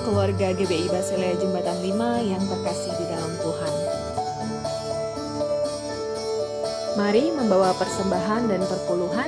keluarga GBI Basilea Jembatan 5 yang terkasih di dalam Tuhan. Mari membawa persembahan dan perpuluhan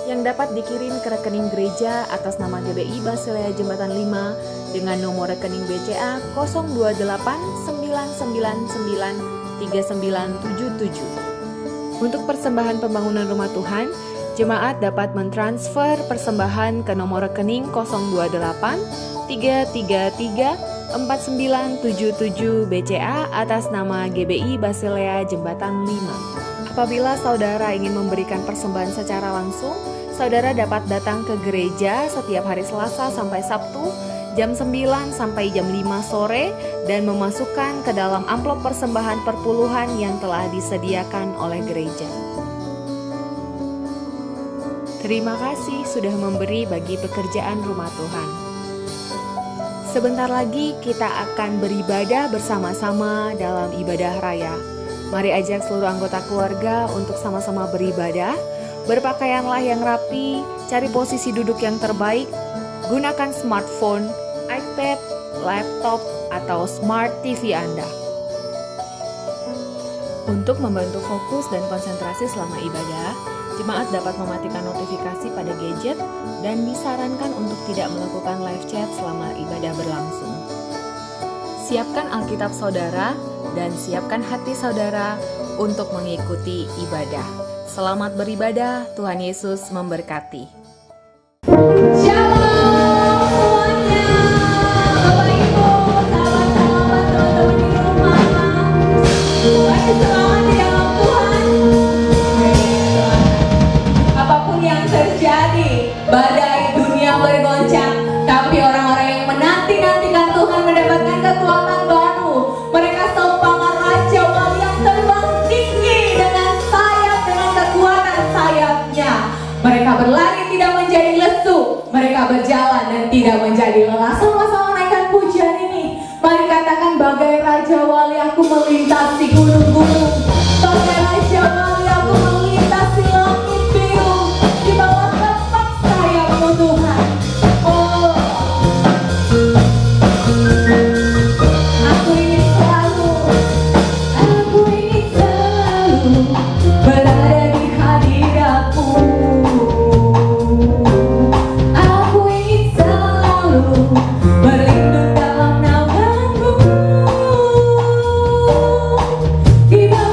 yang dapat dikirim ke rekening gereja atas nama GBI Basilea Jembatan 5 dengan nomor rekening BCA 028993977. Untuk persembahan pembangunan rumah Tuhan, jemaat dapat mentransfer persembahan ke nomor rekening 028 333 4977 BCA atas nama GBI Basilea Jembatan 5. Apabila saudara ingin memberikan persembahan secara langsung, saudara dapat datang ke gereja setiap hari Selasa sampai Sabtu jam 9 sampai jam 5 sore dan memasukkan ke dalam amplop persembahan perpuluhan yang telah disediakan oleh gereja. Terima kasih sudah memberi bagi pekerjaan rumah Tuhan. Sebentar lagi kita akan beribadah bersama-sama dalam ibadah raya. Mari ajak seluruh anggota keluarga untuk sama-sama beribadah. Berpakaianlah yang rapi, cari posisi duduk yang terbaik, gunakan smartphone, iPad, laptop, atau smart TV Anda. Untuk membantu fokus dan konsentrasi selama ibadah, jemaat dapat mematikan notifikasi pada gadget dan disarankan untuk tidak melakukan live chat selama ibadah berlangsung. Siapkan Alkitab saudara dan siapkan hati saudara untuk mengikuti ibadah. Selamat beribadah, Tuhan Yesus memberkati. Shalom semuanya, Bapak Ibu, sahabat-sahabat, teman-teman di rumah. Semuanya selamat di dalam Tuhan. Apapun yang terjadi, badai dunia bergoncang, tapi orang-orang yang menanti-nantikan Tuhan mendapatkan kekuatan baru. Mereka seumpama raja wali yang terbang tinggi dengan sayap, dengan kekuatan sayapnya. Mereka berlari tidak menjadi lesu, mereka berjalan dan tidak menjadi lelah. Sama-sama naikkan pujian ini. Mari katakan, bagai raja wali aku melintasi gunung-gunung, bagai raja wali aku melintasi langit biru, di bawah tepak sayapmu Tuhan. Oh, aku ingin selalu berada di hadiratmu. Aku ingin selalu berlindung dalam namamu, di bawah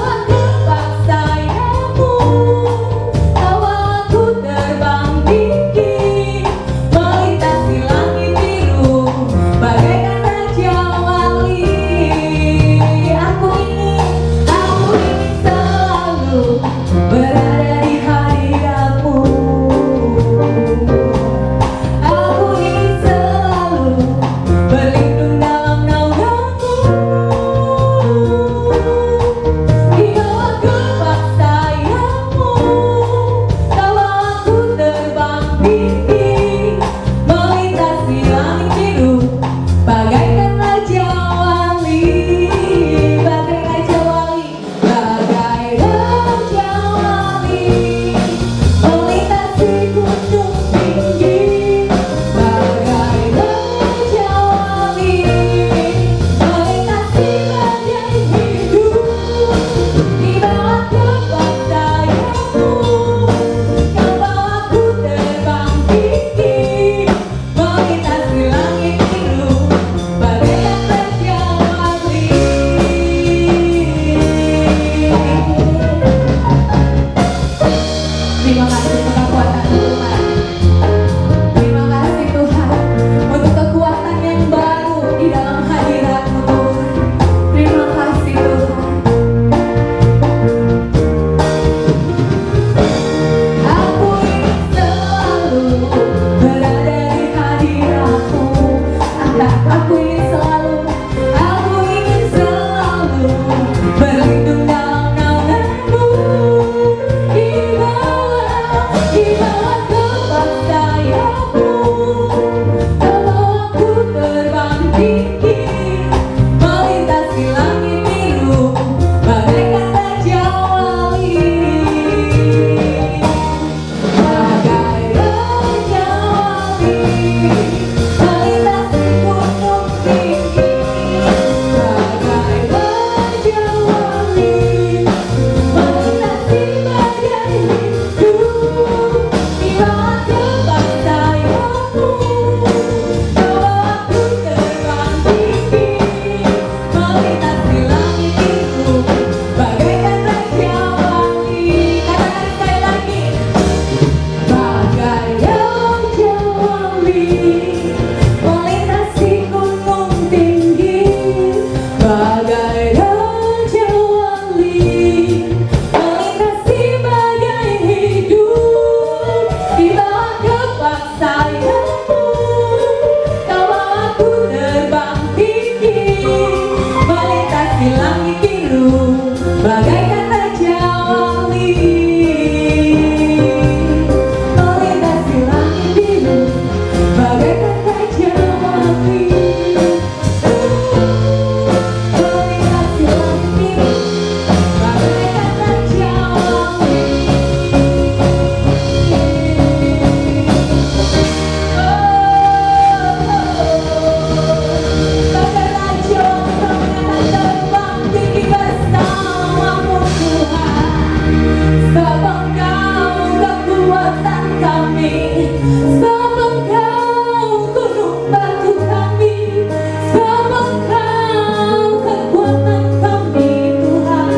Sebab Engkau kekuatan kami, sebab Engkau gunung batu kami, sebab Engkau kekuatan kami Tuhan.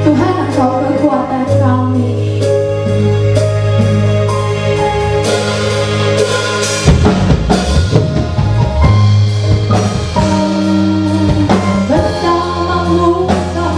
Tuhan, Engkau kekuatan kami. Bersamamu kami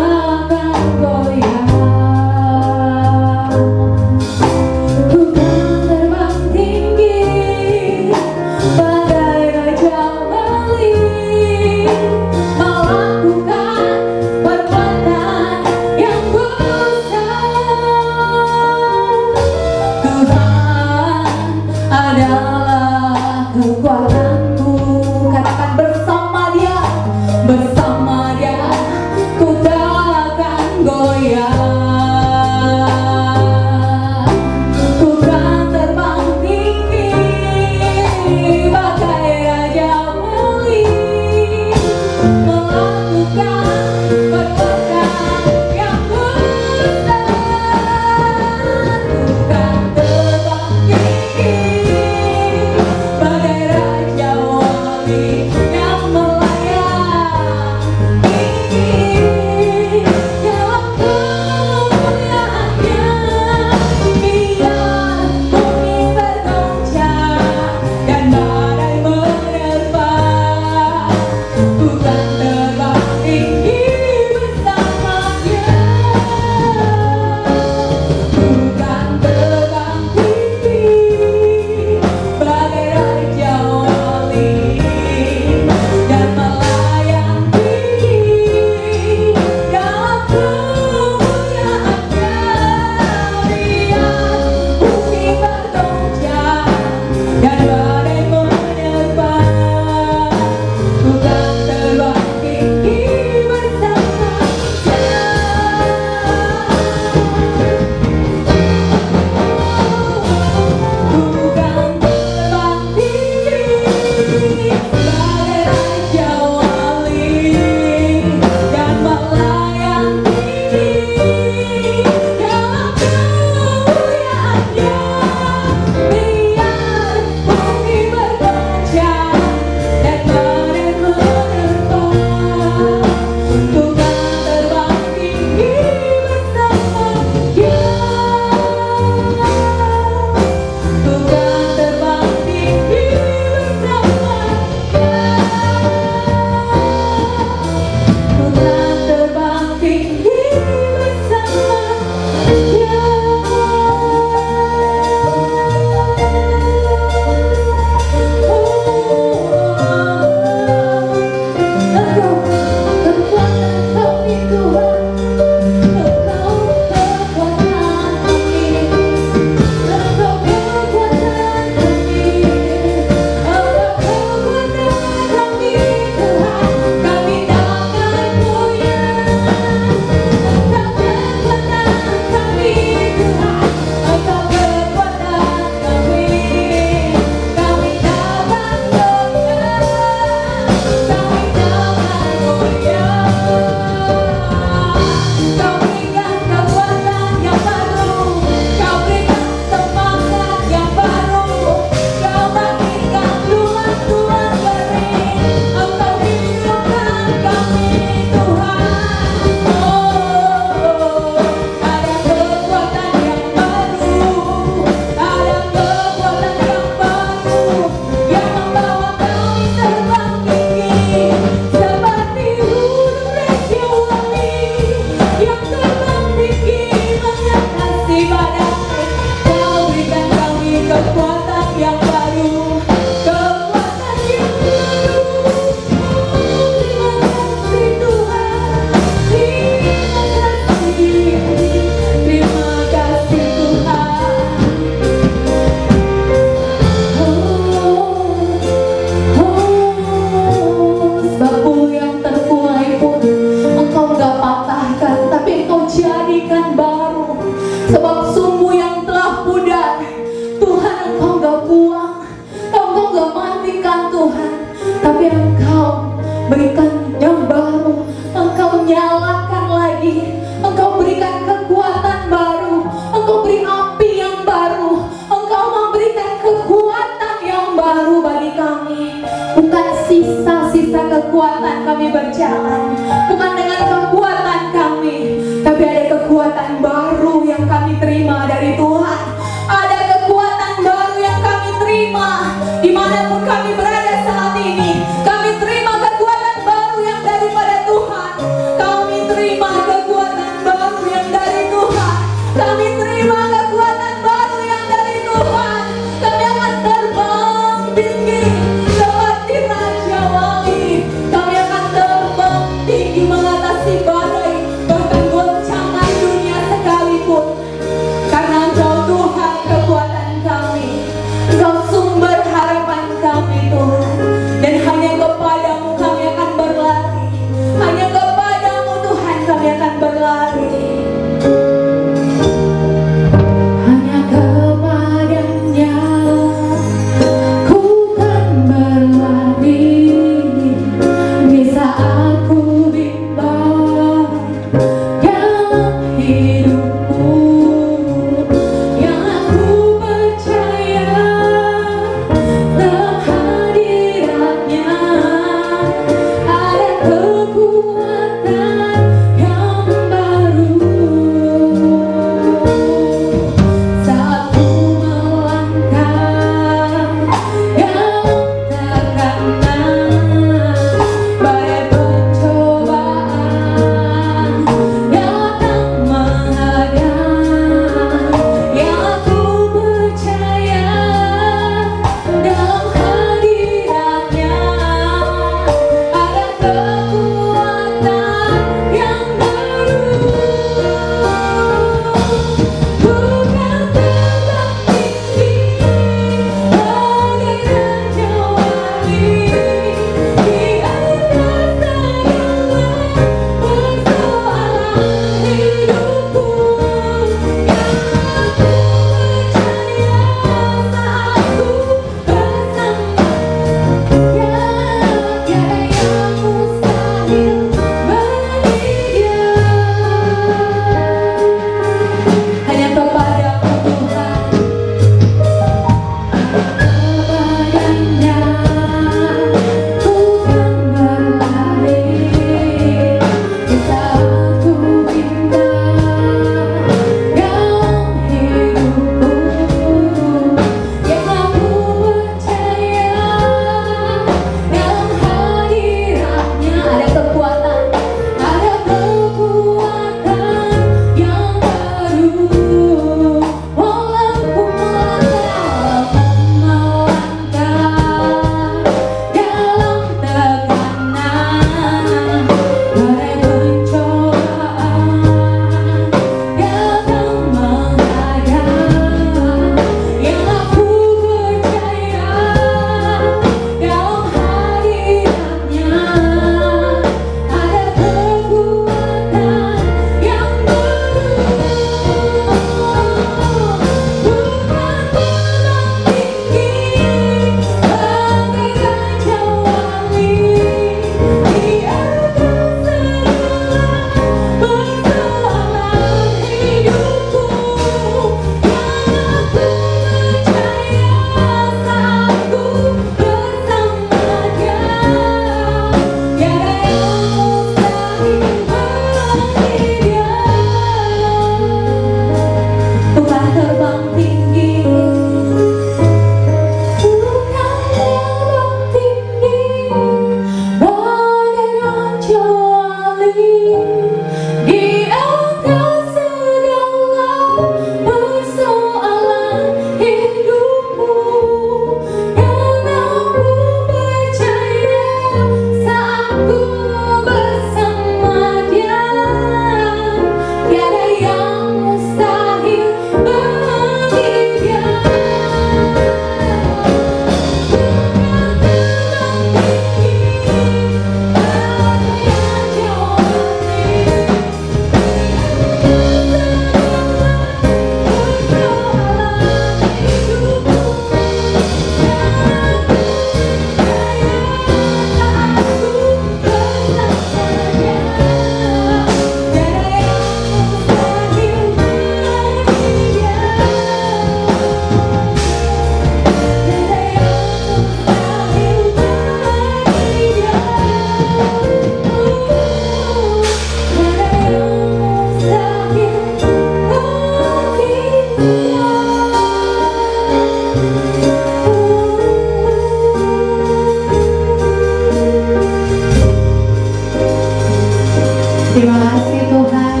Terima kasih Tuhan.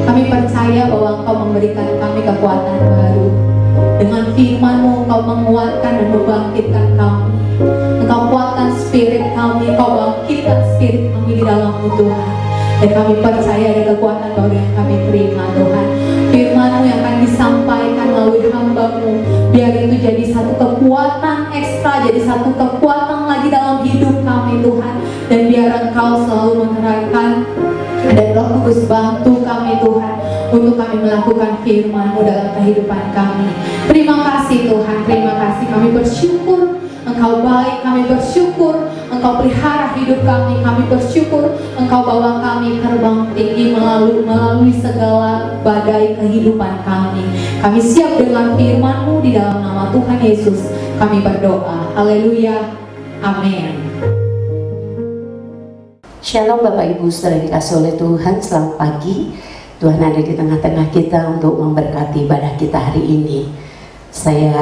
Kami percaya bahwa Engkau memberikan kami kekuatan baru. Dengan firman-Mu Engkau menguatkan dan membangkitkan kami. Engkau kuatkan spirit kami, Engkau bangkitkan spirit kami di dalam-Mu Tuhan. Dan kami percaya ada kekuatan baru yang kami terima Tuhan. Firman-Mu yang akan disampaikan melalui hamba-Mu, biar itu jadi satu kekuatan ekstra, jadi satu kekuatan lagi dalam hidup kami Tuhan. Dan biar Engkau selalu menerangkan dan Roh Kudus bantu kami Tuhan untuk kami melakukan firman-Mu dalam kehidupan kami. Terima kasih Tuhan, terima kasih. Kami bersyukur Engkau baik, kami bersyukur Engkau pelihara hidup kami bersyukur Engkau bawa kami terbang tinggi melalui segala badai kehidupan kami. Kami siap dengan firman-Mu di dalam nama Tuhan Yesus. Kami berdoa. Haleluya. Amin. Shalom Bapak Ibu Saudara dikasih oleh Tuhan, selamat pagi. Tuhan ada di tengah-tengah kita untuk memberkati ibadah kita hari ini. Saya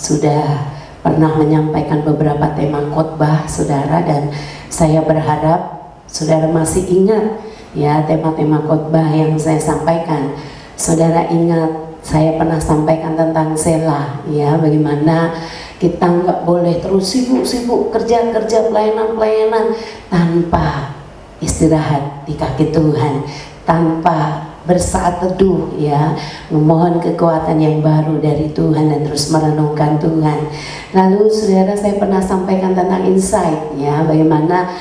sudah pernah menyampaikan beberapa tema khotbah saudara, dan saya berharap saudara masih ingat ya tema-tema khotbah yang saya sampaikan. Saudara ingat saya pernah sampaikan tentang Selah ya, bagaimana kita nggak boleh terus sibuk-sibuk kerja pelayanan tanpa istirahat di kaki Tuhan, tanpa bersaat teduh ya, memohon kekuatan yang baru dari Tuhan dan terus merenungkan Tuhan. Lalu saudara, saya pernah sampaikan tentang insight ya, bagaimana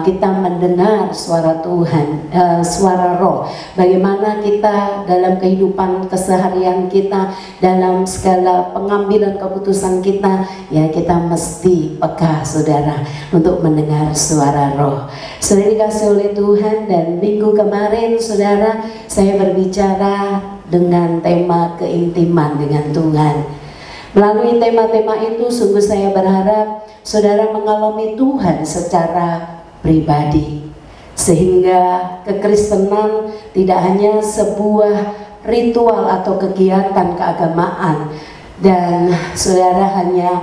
kita mendengar suara Tuhan, suara Roh, bagaimana kita dalam kehidupan keseharian kita, dalam segala pengambilan keputusan kita ya, kita mesti peka saudara untuk mendengar suara Roh. Saudara dikasih oleh Tuhan, dan minggu kemarin saudara saya berbicara dengan tema keintiman dengan Tuhan. Melalui tema-tema itu sungguh saya berharap saudara mengalami Tuhan secara pribadi, sehingga kekristenan tidak hanya sebuah ritual atau kegiatan keagamaan, dan saudara hanya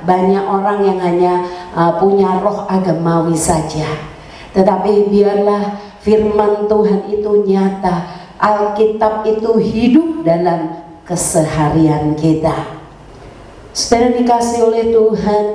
banyak orang yang hanya punya roh agamawi saja. Tetapi biarlah firman Tuhan itu nyata, Alkitab itu hidup dalam keseharian kita. Saudara dikasih oleh Tuhan,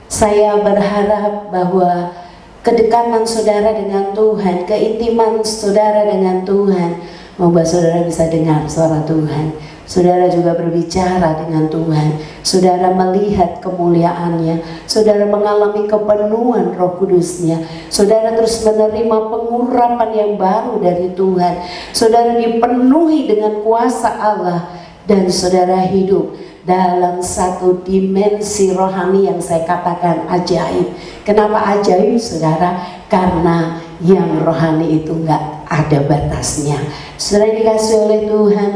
saya berharap bahwa kedekatan saudara dengan Tuhan, keintiman saudara dengan Tuhan membuat saudara bisa dengar suara Tuhan. Saudara juga berbicara dengan Tuhan, saudara melihat kemuliaannya, saudara mengalami kepenuhan Roh Kudusnya, saudara terus menerima pengurapan yang baru dari Tuhan, saudara dipenuhi dengan kuasa Allah, dan saudara hidup dalam satu dimensi rohani yang saya katakan ajaib. Kenapa ajaib saudara? Karena yang rohani itu nggak ada batasnya. Saudara dikasih oleh Tuhan,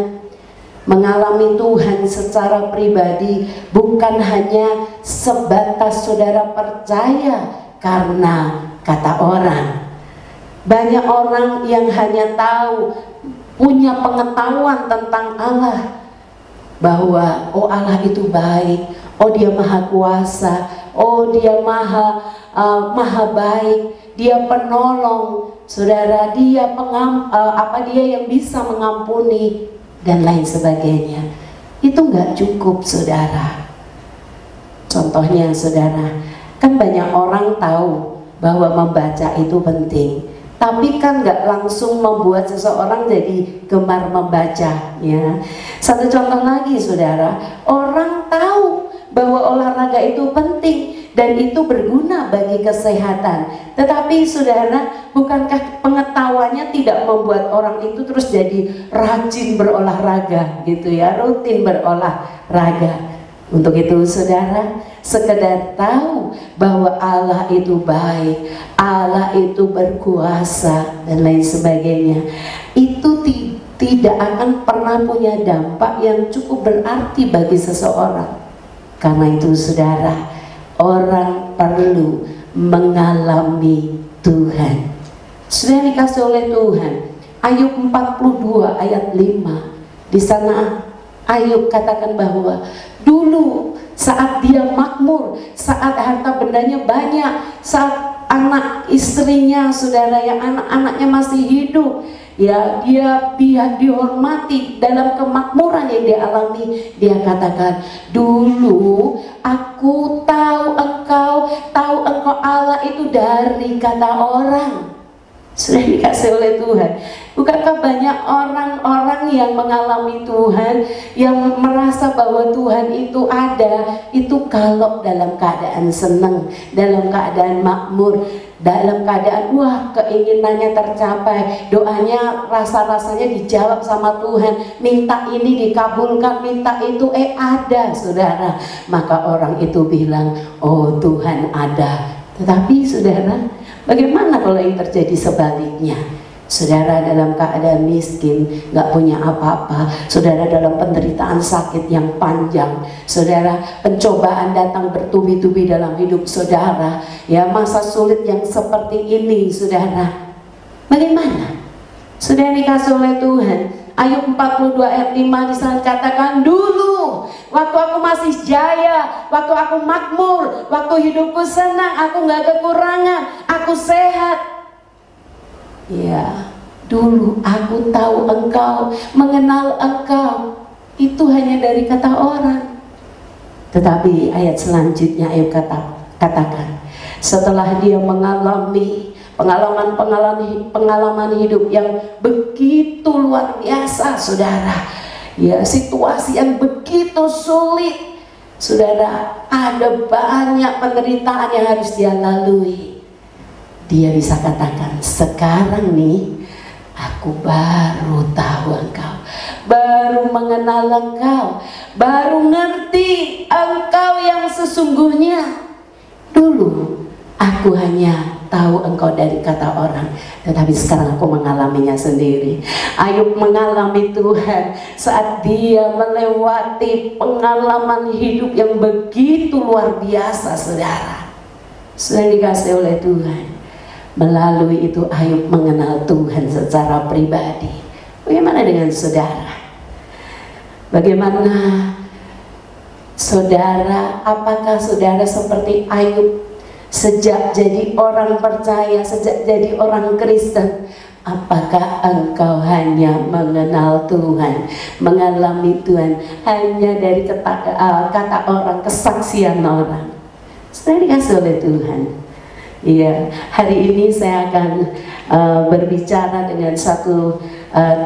mengalami Tuhan secara pribadi bukan hanya sebatas saudara percaya karena kata orang. Banyak orang yang hanya tahu, punya pengetahuan tentang Allah, bahwa oh Allah itu baik, oh dia maha kuasa, oh dia maha baik, dia penolong, saudara, dia dia yang bisa mengampuni dan lain sebagainya. Itu nggak cukup saudara. Contohnya saudara, kan banyak orang tahu bahwa membaca itu penting, tapi kan nggak langsung membuat seseorang jadi gemar membaca ya. Satu contoh lagi saudara, orang tahu bahwa olahraga itu penting dan itu berguna bagi kesehatan, tetapi saudara, bukankah pengetahuannya tidak membuat orang itu terus jadi rajin berolahraga gitu ya, rutin berolahraga? Untuk itu saudara, sekedar tahu bahwa Allah itu baik, Allah itu berkuasa dan lain sebagainya, itu tidak akan pernah punya dampak yang cukup berarti bagi seseorang. Karena itu saudara, orang perlu mengalami Tuhan. Sudah dikasih oleh Tuhan, Ayub 42 ayat 5, di sana Ayub katakan bahwa dulu saat dia makmur, saat harta bendanya banyak, saat anak istrinya, saudara, yang anak-anaknya masih hidup, ya dia dihormati dalam kemakmuran yang dia alami. Dia katakan, dulu aku tahu engkau Allah itu dari kata orang. Sudah dikasih oleh Tuhan. Bukankah banyak orang-orang yang mengalami Tuhan, yang merasa bahwa Tuhan itu ada, itu kalau dalam keadaan senang, dalam keadaan makmur, dalam keadaan wah keinginannya tercapai, doanya rasa-rasanya dijawab sama Tuhan, minta ini dikabulkan, minta itu ada, saudara. Maka orang itu bilang, oh Tuhan ada. Tetapi saudara, bagaimana kalau yang terjadi sebaliknya? Saudara dalam keadaan miskin, gak punya apa-apa, saudara dalam penderitaan sakit yang panjang, saudara pencobaan datang bertubi-tubi dalam hidup saudara, ya masa sulit yang seperti ini, saudara, bagaimana? Saudara dikasih oleh Tuhan. Ayub 42 ayat 5 di sana katakan, dulu waktu aku masih jaya, waktu aku makmur, waktu hidupku senang, aku gak kekurangan, aku sehat. Ya, dulu aku tahu engkau, mengenal engkau, itu hanya dari kata orang. Tetapi ayat selanjutnya Ayub katakan, setelah dia mengalami pengalaman hidup yang begitu luar biasa, saudara, ya situasi yang begitu sulit, saudara, ada banyak penderitaan yang harus dia lalui. Dia bisa katakan, sekarang nih aku baru tahu engkau, baru mengenal engkau, baru ngerti engkau yang sesungguhnya. Dulu aku hanya tahu engkau dari kata orang, tetapi sekarang aku mengalaminya sendiri. Ayub mengalami Tuhan saat dia melewati pengalaman hidup yang begitu luar biasa, saudara. Sudah dikasih oleh Tuhan. Melalui itu Ayub mengenal Tuhan secara pribadi. Bagaimana dengan saudara? Bagaimana saudara? Apakah saudara seperti Ayub? Sejak jadi orang percaya, sejak jadi orang Kristen, apakah engkau hanya mengenal Tuhan, mengalami Tuhan hanya dari kata orang, kesaksian orang? Sudah dikasih oleh Tuhan. Iya, hari ini saya akan berbicara dengan satu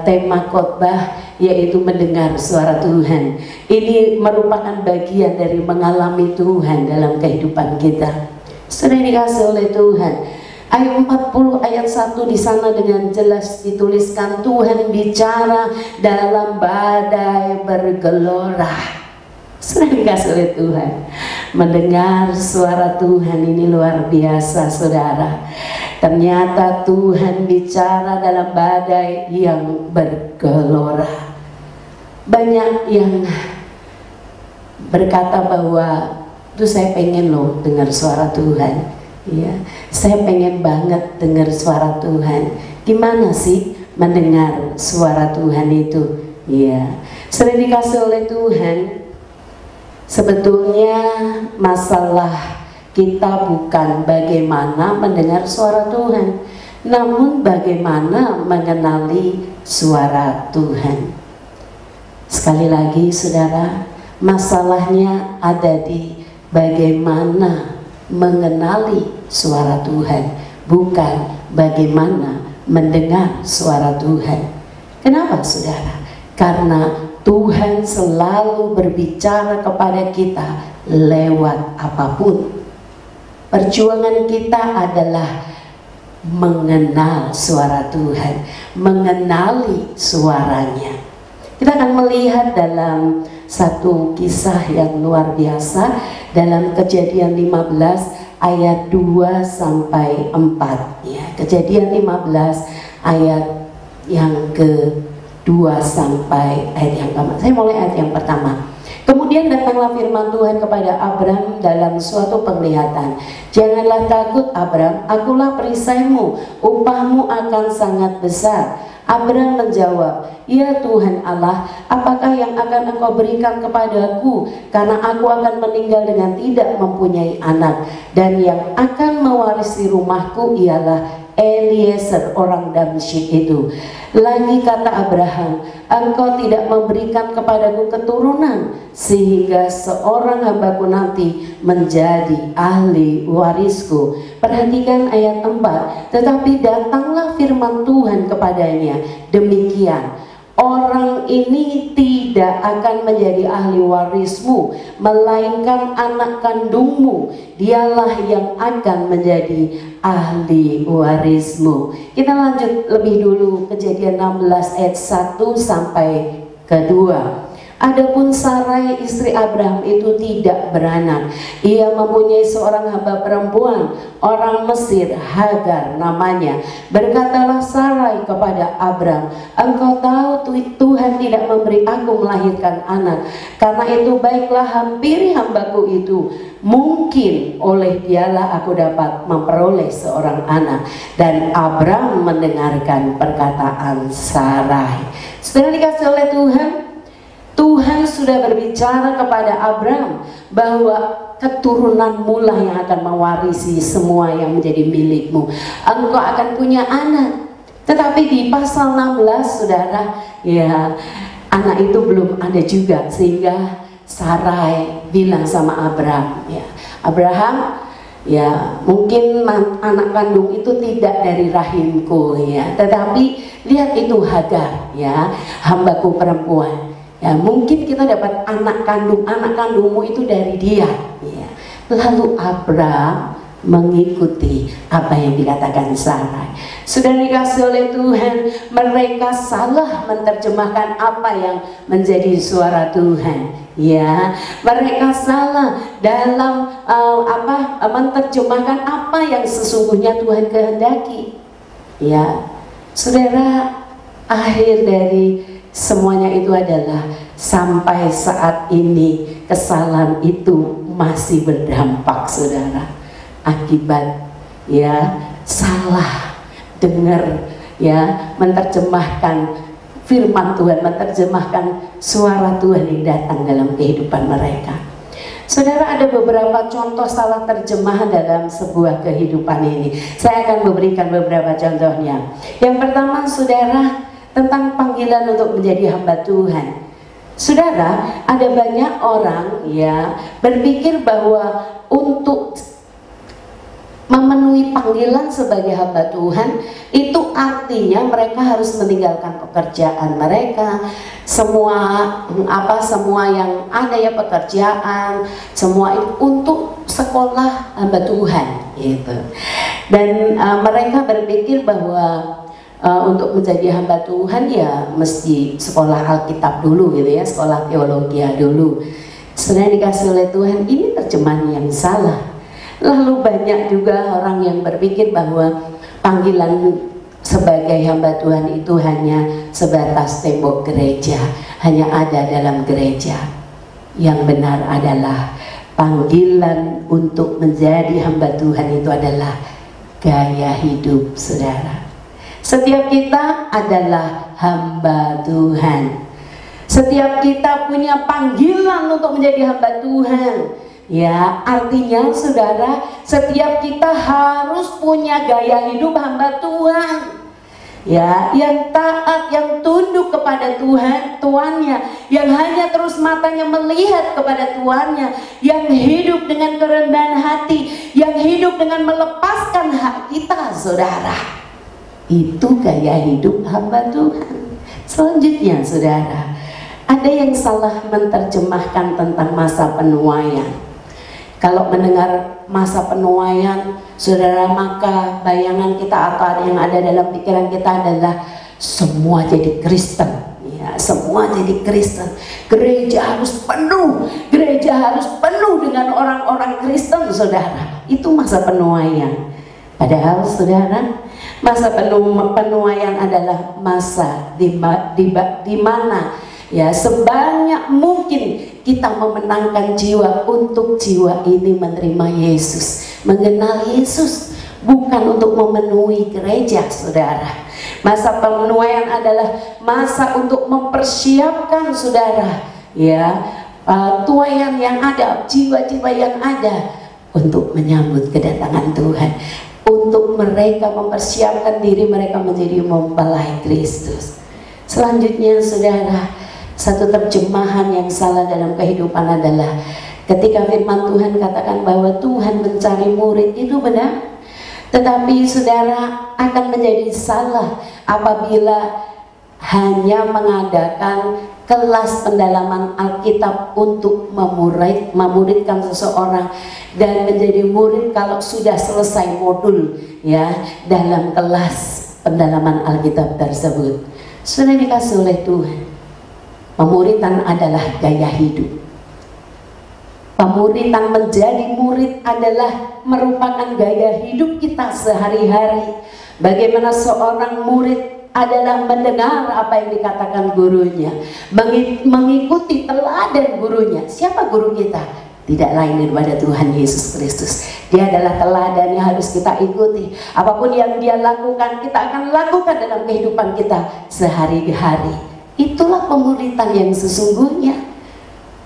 tema khotbah, yaitu mendengar suara Tuhan. Ini merupakan bagian dari mengalami Tuhan dalam kehidupan kita. Sudah dikasih oleh Tuhan. Ayat 40 ayat 1 di sana dengan jelas dituliskan, Tuhan bicara dalam badai bergelora. Sudah dikasih oleh Tuhan. Mendengar suara Tuhan ini luar biasa, saudara. Ternyata Tuhan bicara dalam badai yang bergelora. Banyak yang berkata bahwa itu saya pengen loh dengar suara Tuhan. Ya, saya pengen banget dengar suara Tuhan. Gimana sih mendengar suara Tuhan itu? Ya, sudah dikasih oleh Tuhan. Sebetulnya masalah kita bukan bagaimana mendengar suara Tuhan, namun bagaimana mengenali suara Tuhan. Sekali lagi saudara, masalahnya ada di bagaimana mengenali suara Tuhan, bukan bagaimana mendengar suara Tuhan. Kenapa saudara? Karena Tuhan selalu berbicara kepada kita lewat apapun. Perjuangan kita adalah mengenal suara Tuhan, mengenali suaranya. Kita akan melihat dalam satu kisah yang luar biasa dalam Kejadian 15 ayat 2 sampai 4 ya. Kejadian 15 ayat yang ke 2 sampai ayat yang pertama. Saya mulai ayat yang pertama. Kemudian datanglah firman Tuhan kepada Abram dalam suatu penglihatan. Janganlah takut Abram, akulah perisaimu, upahmu akan sangat besar. Abram menjawab, ya Tuhan Allah, apakah yang akan engkau berikan kepadaku? Karena aku akan meninggal dengan tidak mempunyai anak, dan yang akan mewarisi rumahku ialah Eliezer orang Damsyik itu. Lagi kata Abraham, engkau tidak memberikan kepadaku keturunan, sehingga seorang hambaku nanti menjadi ahli warisku. Perhatikan ayat 4. Tetapi datanglah firman Tuhan kepadanya, demikian, orang ini tidak akan menjadi ahli warismu, melainkan anak kandungmu, dialah yang akan menjadi ahli warismu. Kita lanjut lebih dulu, Kejadian 16 ayat 1 sampai ke 2. Adapun Sarai istri Abraham itu tidak beranak. Ia mempunyai seorang hamba perempuan orang Mesir, Hagar namanya. Berkatalah Sarai kepada Abraham, engkau tahu Tuhan tidak memberi aku melahirkan anak. Karena itu baiklah hampiri hambaku itu, mungkin oleh dialah aku dapat memperoleh seorang anak. Dan Abraham mendengarkan perkataan Sarai. Setelah dikasih oleh Tuhan sudah berbicara kepada Abraham bahwa keturunanmu lah yang akan mewarisi semua yang menjadi milikmu. Engkau akan punya anak. Tetapi di pasal 16, saudara, ya anak itu belum ada juga, sehingga Sarai bilang sama Abraham, ya Abraham, ya mungkin anak kandung itu tidak dari rahimku, ya, tetapi lihat itu Hagar, ya hambaku perempuan. Ya, mungkin kita dapat anak kandungmu itu dari dia. Ya. Lalu Abraham mengikuti apa yang dikatakan Sarai. Sudah dikasih oleh Tuhan, mereka salah menerjemahkan apa yang menjadi suara Tuhan. Ya, mereka salah dalam menerjemahkan apa yang sesungguhnya Tuhan kehendaki. Ya, saudara, akhir dari semuanya itu adalah sampai saat ini kesalahan itu masih berdampak, saudara, akibat ya salah dengar, ya menerjemahkan firman Tuhan, menerjemahkan suara Tuhan yang datang dalam kehidupan mereka. Saudara, ada beberapa contoh salah terjemahan dalam sebuah kehidupan ini. Saya akan memberikan beberapa contohnya. Yang pertama, saudara, tentang panggilan untuk menjadi hamba Tuhan. Saudara, ada banyak orang ya berpikir bahwa untuk memenuhi panggilan sebagai hamba Tuhan itu artinya mereka harus meninggalkan pekerjaan mereka, semua yang ada ya, pekerjaan semua itu untuk sekolah hamba Tuhan gitu. Dan mereka berpikir bahwa untuk menjadi hamba Tuhan ya mesti sekolah Alkitab dulu gitu ya, sekolah teologi dulu. Sebenarnya dikasih oleh Tuhan, ini terjemahan yang salah. Lalu banyak juga orang yang berpikir bahwa panggilan sebagai hamba Tuhan itu hanya sebatas tembok gereja, hanya ada dalam gereja. Yang benar adalah panggilan untuk menjadi hamba Tuhan itu adalah gaya hidup, saudara. Setiap kita adalah hamba Tuhan. Setiap kita punya panggilan untuk menjadi hamba Tuhan. Ya, artinya saudara, setiap kita harus punya gaya hidup hamba Tuhan. Ya, yang taat, yang tunduk kepada tuannya, yang hanya terus matanya melihat kepada tuannya, yang hidup dengan kerendahan hati, yang hidup dengan melepaskan hak kita, saudara. Itu gaya hidup hamba Tuhan. Selanjutnya, saudara, ada yang salah menerjemahkan tentang masa penuaian. Kalau mendengar masa penuaian, saudara, maka bayangan kita atau yang ada dalam pikiran kita adalah semua jadi Kristen. Ya, semua jadi Kristen. Gereja harus penuh, gereja harus penuh dengan orang-orang Kristen, saudara. Itu masa penuaian. Padahal, saudara, masa penuaian adalah masa di mana ya sebanyak mungkin kita memenangkan jiwa untuk jiwa ini menerima Yesus, mengenal Yesus, bukan untuk memenuhi gereja, saudara. Masa pemenuhan adalah masa untuk mempersiapkan, saudara, ya, tuayan yang ada, jiwa-jiwa yang ada untuk menyambut kedatangan Tuhan, untuk mereka mempersiapkan diri mereka menjadi mempelai Kristus. Selanjutnya, saudara, satu terjemahan yang salah dalam kehidupan adalah ketika firman Tuhan katakan bahwa Tuhan mencari murid, itu benar. Tetapi saudara, akan menjadi salah apabila hanya mengadakan kelas pendalaman Alkitab untuk memuridkan seseorang dan menjadi murid kalau sudah selesai modul, ya, dalam kelas pendalaman Alkitab tersebut. Sudah dikasih oleh Tuhan, pemuridan adalah gaya hidup. Pemuridan, menjadi murid adalah merupakan gaya hidup kita sehari-hari. Bagaimana seorang murid adalah mendengar apa yang dikatakan gurunya, mengikuti teladan gurunya. Siapa guru kita? Tidak lain daripada Tuhan Yesus Kristus. Dia adalah teladan yang harus kita ikuti. Apapun yang dia lakukan, kita akan lakukan dalam kehidupan kita sehari-hari. Itulah pemuridan yang sesungguhnya.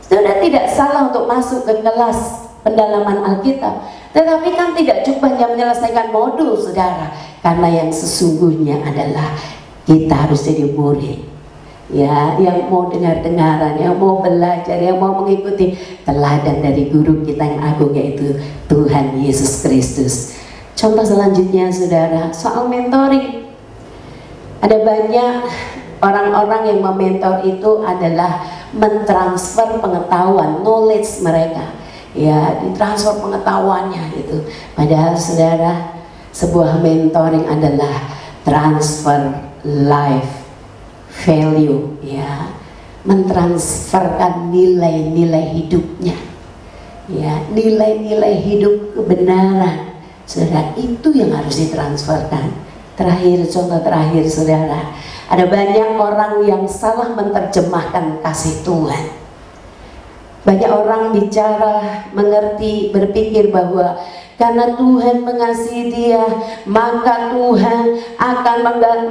Sudah tidak salah untuk masuk ke kelas pendalaman Alkitab, tetapi kan tidak cukup hanya menyelesaikan modul, saudara. Karena yang sesungguhnya adalah kita harus jadi murid, ya, yang mau dengar-dengaran, yang mau belajar, yang mau mengikuti teladan dari guru kita yang agung, yaitu Tuhan Yesus Kristus. Contoh selanjutnya, saudara, soal mentoring. Ada banyak orang-orang yang mementor itu adalah mentransfer pengetahuan, knowledge mereka, ya, ditransfer pengetahuannya gitu. Padahal saudara, sebuah mentoring adalah transfer life value, ya, mentransferkan nilai-nilai hidupnya, ya, nilai-nilai hidup kebenaran, saudara, itu yang harus ditransferkan. Terakhir, contoh terakhir, saudara, ada banyak orang yang salah menerjemahkan kasih Tuhan. Banyak orang bicara, mengerti, berpikir bahwa karena Tuhan mengasihi dia, maka Tuhan akan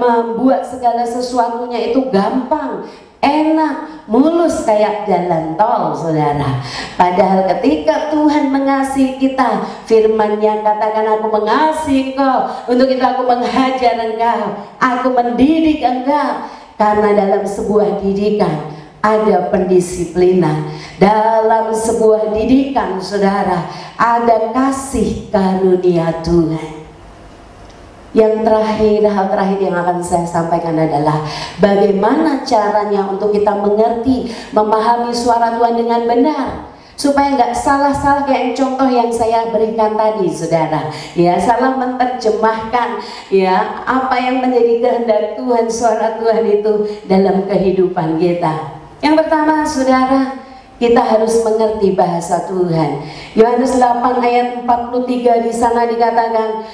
membuat segala sesuatunya itu gampang, enak, mulus kayak jalan tol, saudara. Padahal ketika Tuhan mengasihi kita, firman-Nya katakan, aku mengasihi engkau, untuk itu aku menghajar engkau, aku mendidik engkau. Karena dalam sebuah didikan ada pendisiplinan. Dalam sebuah didikan, saudara, ada kasih karunia Tuhan. Yang terakhir, hal terakhir yang akan saya sampaikan adalah bagaimana caranya untuk kita mengerti, memahami suara Tuhan dengan benar, supaya nggak salah-salah kayak contoh yang saya berikan tadi, saudara. Ya, salah menerjemahkan, ya, apa yang menjadi kehendak Tuhan, suara Tuhan itu dalam kehidupan kita. Yang pertama, saudara, kita harus mengerti bahasa Tuhan. Yohanes 8 ayat 43 di sana dikatakan,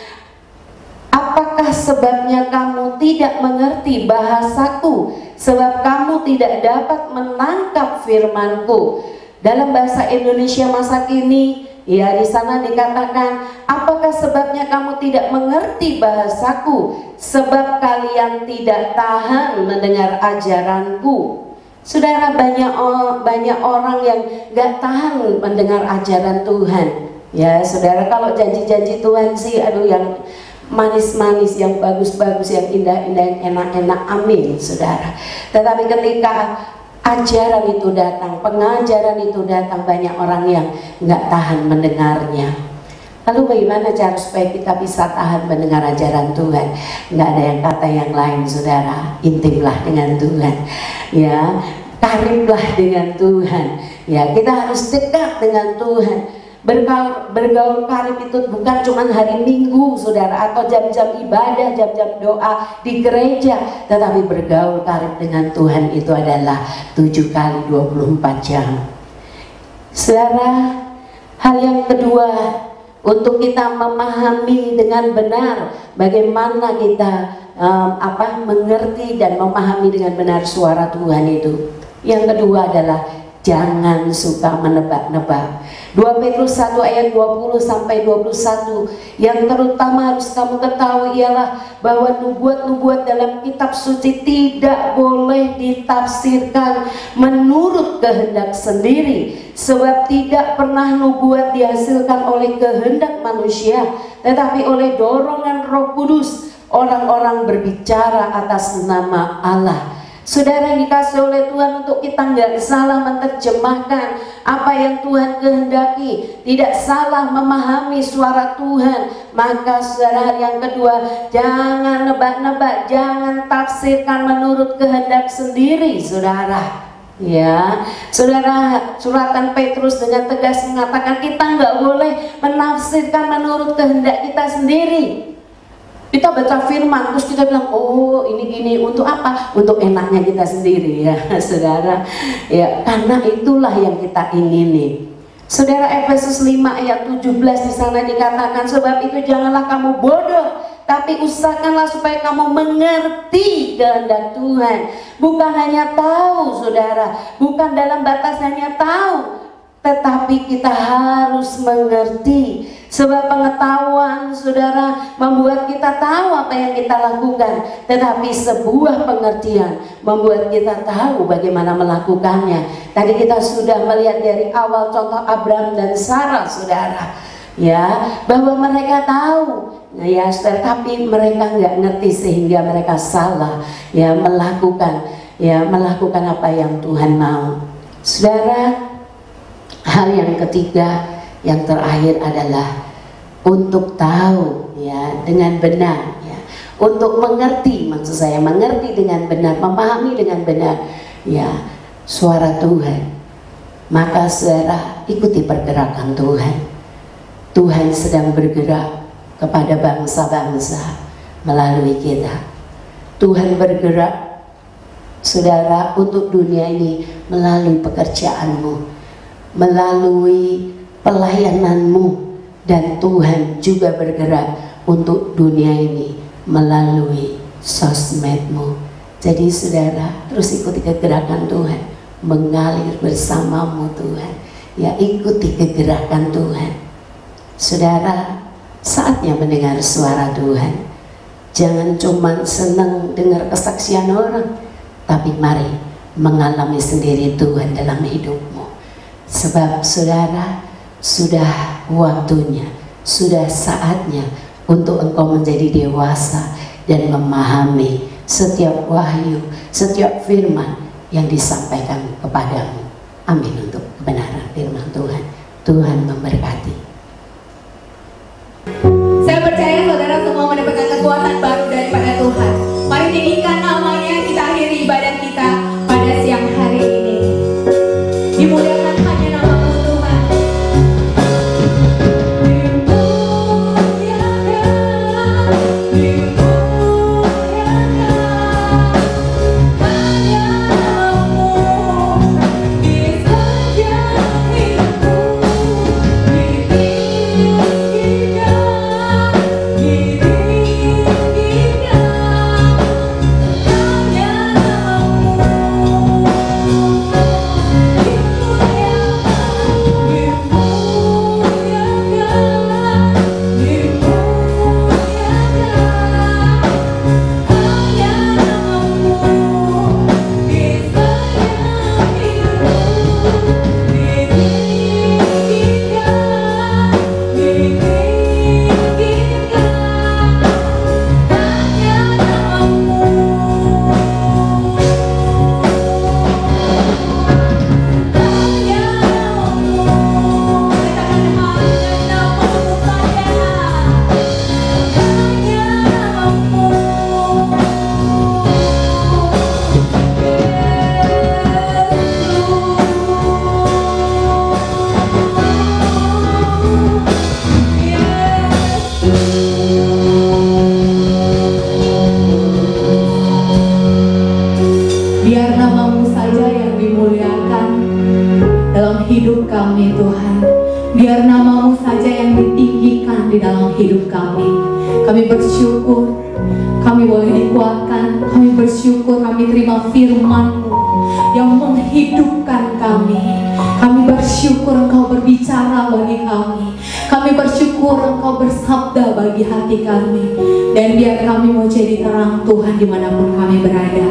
apakah sebabnya kamu tidak mengerti bahasaku, sebab kamu tidak dapat menangkap firmanku. Dalam bahasa Indonesia masa kini, ya, di sana dikatakan, apakah sebabnya kamu tidak mengerti bahasaku, sebab kalian tidak tahan mendengar ajaranku. Saudara, banyak orang yang gak tahan mendengar ajaran Tuhan. Ya, saudara, kalau janji-janji Tuhan sih, aduh, yang manis-manis, yang bagus-bagus, yang indah-indah, yang enak-enak, amin, saudara. Tetapi ketika ajaran itu datang, pengajaran itu datang, banyak orang yang nggak tahan mendengarnya. Lalu bagaimana cara supaya kita bisa tahan mendengar ajaran Tuhan? Nggak ada yang kata yang lain, saudara. Intimlah dengan Tuhan, ya, kariblah dengan Tuhan, ya, kita harus dekat dengan Tuhan. Bergaul karib itu bukan cuma hari Minggu, saudara, atau jam-jam ibadah, jam-jam doa di gereja, tetapi bergaul karib dengan Tuhan itu adalah 7 kali 24 jam. Saudara, hal yang kedua, untuk kita memahami dengan benar bagaimana kita mengerti dan memahami dengan benar suara Tuhan itu. Yang kedua adalah jangan suka menebak-nebak. 2 Petrus 1 ayat 20 sampai 21. Yang terutama harus kamu ketahui ialah bahwa nubuat-nubuat dalam kitab suci tidak boleh ditafsirkan menurut kehendak sendiri, sebab tidak pernah nubuat dihasilkan oleh kehendak manusia, tetapi oleh dorongan Roh Kudus orang-orang berbicara atas nama Allah. Saudara yang dikasih oleh Tuhan, untuk kita nggak salah menerjemahkan apa yang Tuhan kehendaki, tidak salah memahami suara Tuhan. Maka saudara yang kedua, jangan nebak-nebak, jangan tafsirkan menurut kehendak sendiri, saudara. Ya, saudara, suratan Petrus dengan tegas mengatakan kita nggak boleh menafsirkan menurut kehendak kita sendiri. Kita baca firman terus kita bilang, oh ini gini, untuk apa? Untuk enaknya kita sendiri, ya saudara. Ya, karena itulah yang kita ingini. Saudara, Efesus 5 ayat 17 di sana dikatakan, sebab itu janganlah kamu bodoh, tapi usahakanlah supaya kamu mengerti kehendak Tuhan. Bukan hanya tahu, saudara, bukan dalam batas hanya tahu, tetapi kita harus mengerti. Sebab pengetahuan, saudara, membuat kita tahu apa yang kita lakukan, tetapi sebuah pengertian membuat kita tahu bagaimana melakukannya. Tadi kita sudah melihat dari awal contoh Abraham dan Sarah, saudara, ya, bahwa mereka tahu, ya, tapi mereka nggak ngerti sehingga mereka salah, ya, melakukan apa yang Tuhan mau. Saudara, hal yang ketiga, yang terakhir adalah untuk tahu, ya, dengan benar, ya, untuk mengerti, maksud saya mengerti dengan benar, memahami dengan benar, ya, suara Tuhan. Maka saudara, ikuti pergerakan Tuhan. Tuhan sedang bergerak kepada bangsa-bangsa melalui kita. Tuhan bergerak, saudara, untuk dunia ini melalui pekerjaanmu, melalui pelayananmu, dan Tuhan juga bergerak untuk dunia ini melalui sosmedmu. Jadi saudara, terus ikuti kegerakan Tuhan, mengalir bersamamu Tuhan, ya, ikuti kegerakan Tuhan. Saudara, saatnya mendengar suara Tuhan. Jangan cuma senang dengar kesaksian orang, tapi mari mengalami sendiri Tuhan dalam hidupmu. Sebab saudara, sudah waktunya, sudah saatnya untuk engkau menjadi dewasa dan memahami setiap wahyu, setiap firman yang disampaikan kepadamu. Amin untuk kebenaran firman Tuhan. Tuhan memberkati. Saya percaya saudara semua mendapatkan kekuatan baru daripada Tuhan. Mari tinggikan namanya, kita akhiri ibadah kita pada siang hari ini. Dimuliakan hanya nama-Mu Tuhan. hidup kami Tuhan. Biar nama-Mu saja yang ditinggikan di dalam hidup kami. Kami bersyukur, kami boleh dikuatkan, kami bersyukur bersyukur kami terima firman-Mu yang menghidupkan kami. Kami bersyukur Engkau berbicara bagi kami. Kami bersyukur Engkau bersabda bagi hati kami. Dan biar kami mau jadi terang Tuhan dimanapun kami berada.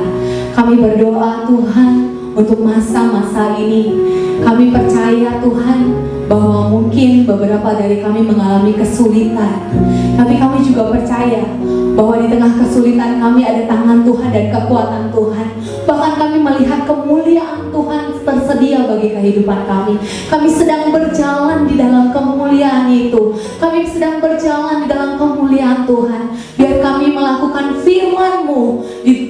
Kami berdoa Tuhan untuk masa-masa ini. Kami percaya Tuhan bahwa mungkin beberapa dari kami mengalami kesulitan. Tapi kami juga percaya bahwa di tengah kesulitan kami ada tangan Tuhan dan kekuatan Tuhan. Bahkan kami melihat kemuliaan Tuhan tersedia bagi kehidupan kami. Kami sedang berjalan di dalam kemuliaan itu. Kami sedang berjalan di dalam kemuliaan Tuhan. Biar kami melakukan firman-Mu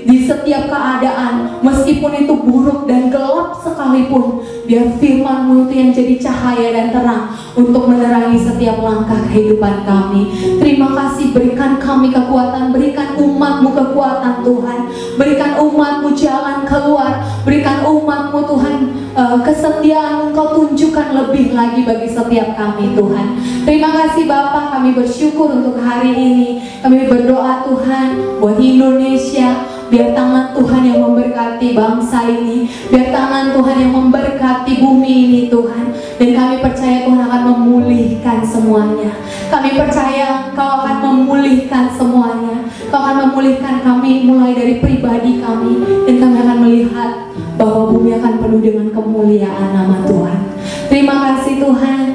di setiap keadaan, meskipun itu buruk dan gelap sekalipun. Biar firman-Mu itu yang jadi cahaya dan terang untuk menerangi setiap langkah kehidupan kami. Terima kasih, berikan kami kekuatan, berikan umat-Mu kekuatan Tuhan. Berikan umat-Mu jalan keluar, berikan umat-Mu Tuhan kesetiaan Engkau tunjukkan lebih lagi bagi setiap kami Tuhan. Terima kasih Bapa, kami bersyukur untuk hari ini. Kami berdoa Tuhan buat Indonesia. Biar tangan Tuhan yang memberkati bangsa ini, biar tangan Tuhan yang memberkati bumi ini Tuhan. Dan kami percaya Tuhan akan memulihkan semuanya. Kami percaya Kau akan memulihkan semuanya. Kau akan memulihkan kami mulai dari pribadi kami. Dan kami akan melihat bahwa bumi akan penuh dengan kemuliaan nama Tuhan. Terima kasih Tuhan.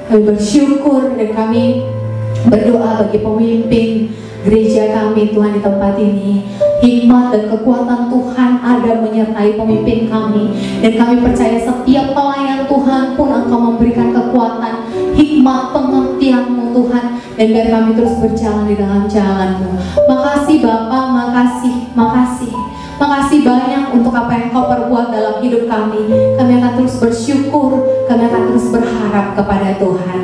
Kami bersyukur dan kami berdoa bagi pemimpin gereja kami Tuhan di tempat ini. Hikmat dan kekuatan Tuhan ada menyertai pemimpin kami. Dan kami percaya setiap pelayan Tuhan pun Engkau memberikan kekuatan, hikmat, pengertian-Mu Tuhan. Dan biar kami terus berjalan di dalam jalan-Mu. Makasih Bapa, makasih. Makasih banyak untuk apa yang Kau perbuat dalam hidup kami. Kami akan terus bersyukur, kami akan terus berharap kepada Tuhan.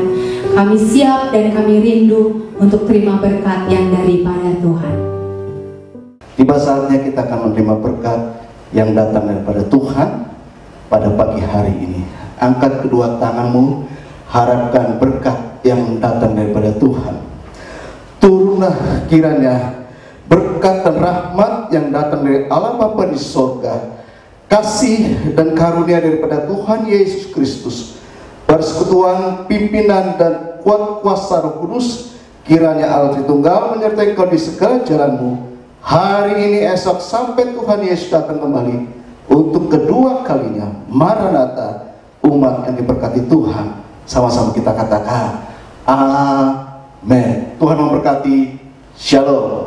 Kami siap dan kami rindu untuk terima berkat yang daripada Tuhan. Tiba saatnya kita akan menerima berkat yang datang daripada Tuhan pada pagi hari ini. Angkat kedua tanganmu, harapkan berkat yang datang daripada Tuhan. Turunlah kiranya berkat dan rahmat yang datang dari Allah Bapa di sorga, kasih dan karunia daripada Tuhan Yesus Kristus, persekutuan, pimpinan dan kuat kuasa Roh Kudus, kiranya Allah Tritunggal menyertai kau di segala jalanmu, hari ini, esok, sampai Tuhan Yesus datang kembali untuk kedua kalinya. Maranatha, umat yang diberkati Tuhan. Sama-sama kita katakan amin. Tuhan memberkati. Shalom.